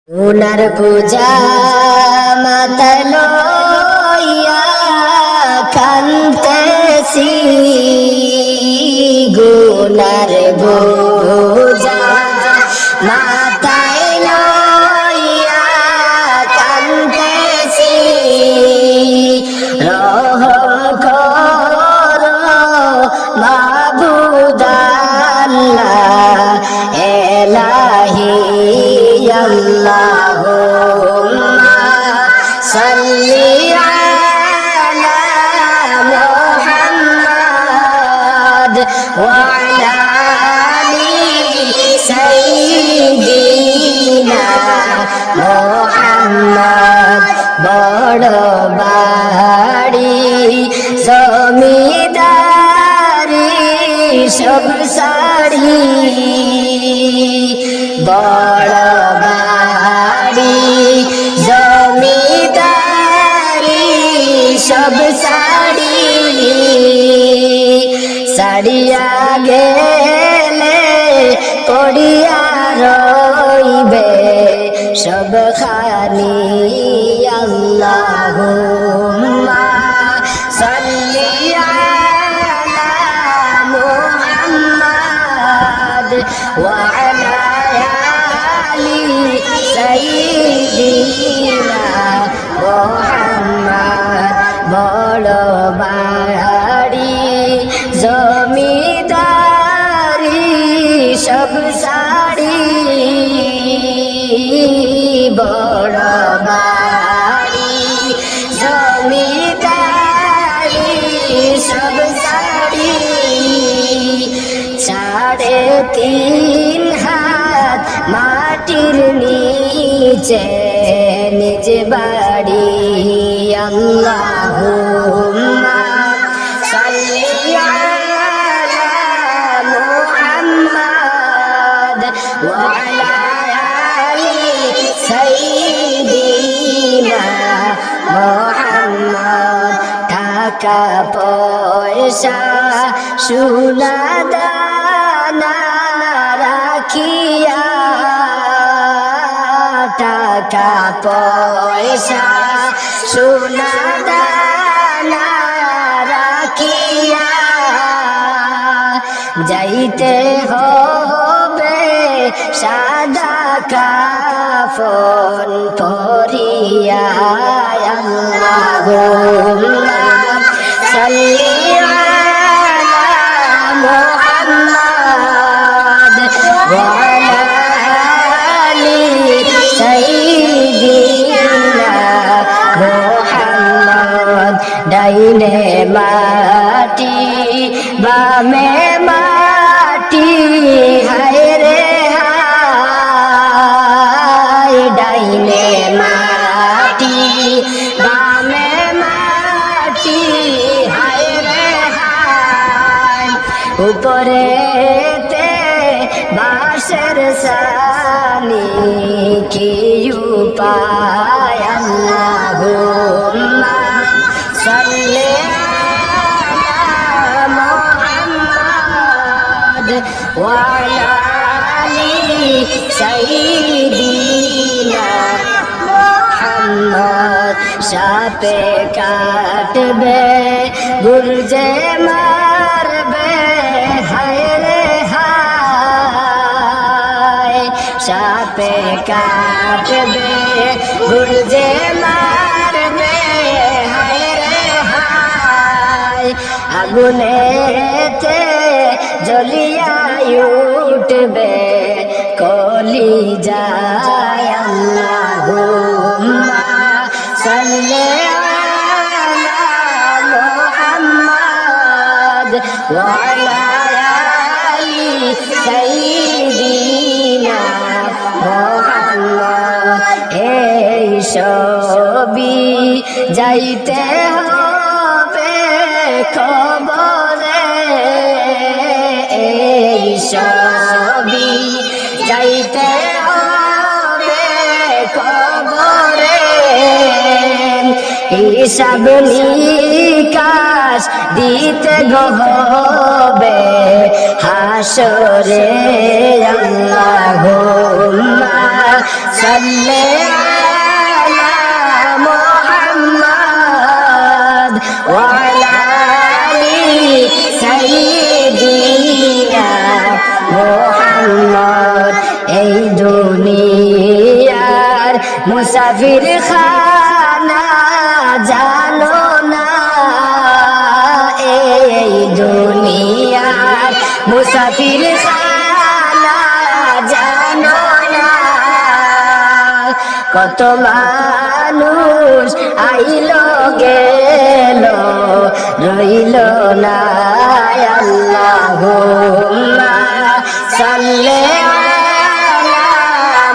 উনার পূজা মাতায় লইয়া কান্তেছি, গুনার বোঝা মাতায় লইয়া কান্তেছি। রহম করো মাবুদ আল্লাহ, এলাহি আল্লাহুম্মা সাল্লি আলা মুহাম্মাদ ওয়া আলা আলি সাইয়্যিদিনা মুহাম্মাদ। বড় বাড়ি জমিদারি সব সারি, বড় বাড়ি জমিদারি সব সারি, সারিয়া গেলে পড়িয়া রইবে সব খানি। আল্লাহুম্মা সাল্লি আলা মুহাম্মাদ ওয়া আলা আলি সাইয়্যিদিনা মুহাম্মাদ। বড় বাড়ি জমিদারি সব সারি, বড় বাড়ি জমিদারি সব সারি, 3.5 হাত মাটির নিচে নিজ বাড়ি। আল্লাহুম্মা সাল্লি আলা মুহাম্মাদ ওয়া আলা আলি সাইয়্যিদিনা মুহাম্মাদ। টাকা পয়সা সোনা দানা রাখিয়া, টাকা পয়সা সোনা দানা রাখিয়া, যাইতে হবে সাদা কাফন পরিয়া। আল্লাহুম্মা সাল্লি আলা মুহাম্মাদ ওয়া আলা আলি সাইয়্যিদিনা মুহাম্মাদ। ডাইনে মাটি বামে মাটি, হায় রে হায়, ডাইনে মাটি বামে মাটি, হায় রে হায়। উপরেতে বাঁশের ছানি, কি উপায়। আল্লাহুম্মা সাল্লি আলা মুহাম্মাদ ওয়া আলা আলি সাইয়্যিদিনা মুহাম্মাদ। সাপে কাটবে গুরজে মারবে, হায় রে হায়, সাপে কাটবে গুরজে মারবে, হায় রে হায়। আগুনেতে জ্বলিয়া উঠবে কলিজায়। আল্লাহুম্মা সাল্লি আলা মুহাম্মাদ ওয়া আলা আলি সাইয়্যিদিনা মুহাম্মাদ। এই সবই যাইতে হবে কবরে, এই সবই যাইতে হবে কবরে। হিসাব নিকাশ দিতে হবে হাসরে আল্লাহুম্মা সাল্লি আলা মুহাম্মাদ ওয়া আলা আলি সাইয়্যিদিনা মুহাম্মদ এই দুনিয়ার মুসাফির খানা জানো না এই দুনিয়ার মুসাফির খানা জানো না কত মানুষ আইলো গেল রইল না আল্লাহুম্মা সাল্লি আলা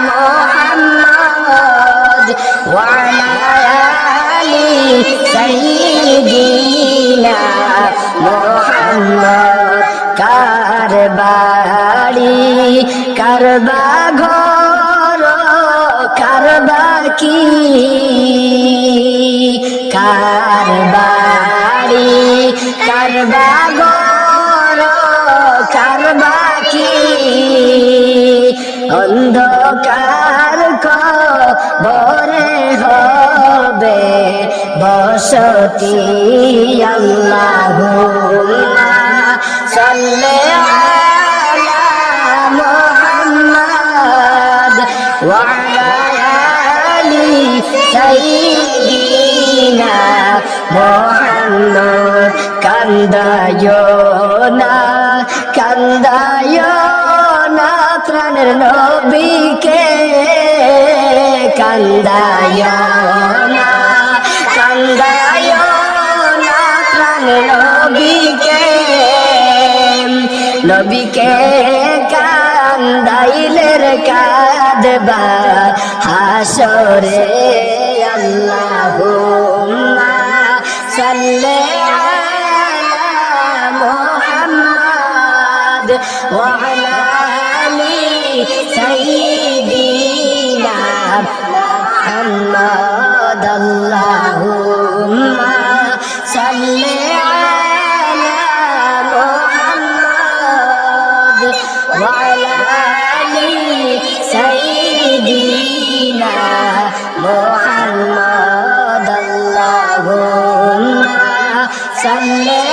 মুহাম্মাদ ওয়া আলা আলি সাইয়্যিদিনা মুহাম্মদ কার বাড়ি কার ঘর কার কি কার বাড়ি কার ঘর কার কি অন্ধকার কবরে হবে বসতি আল্লাহুম্মা সাল্লি আলা মুহাম্মাদ ওয়া আলা আলি সাইয়্যিদিনা মুহাম্মদ কান্দায়ো না প্রাণের নবীকে কান্দায়ো না প্রাণের নবীকে কান্দাইলে কাঁদবা হাসরে আল্লাহুম্মা সাল্লি আলা মুহাম্মাদ ওয়া আলা আলি সাইয়্যিদিনা মুহাম্মাদ আল্লাহুম্মা সাল্লি আলা মুহাম্মাদ ওয়া আলা আলি সাইয়্যিদিনা মুহাম্মাদ আল্লাহুম্মা সাল্লি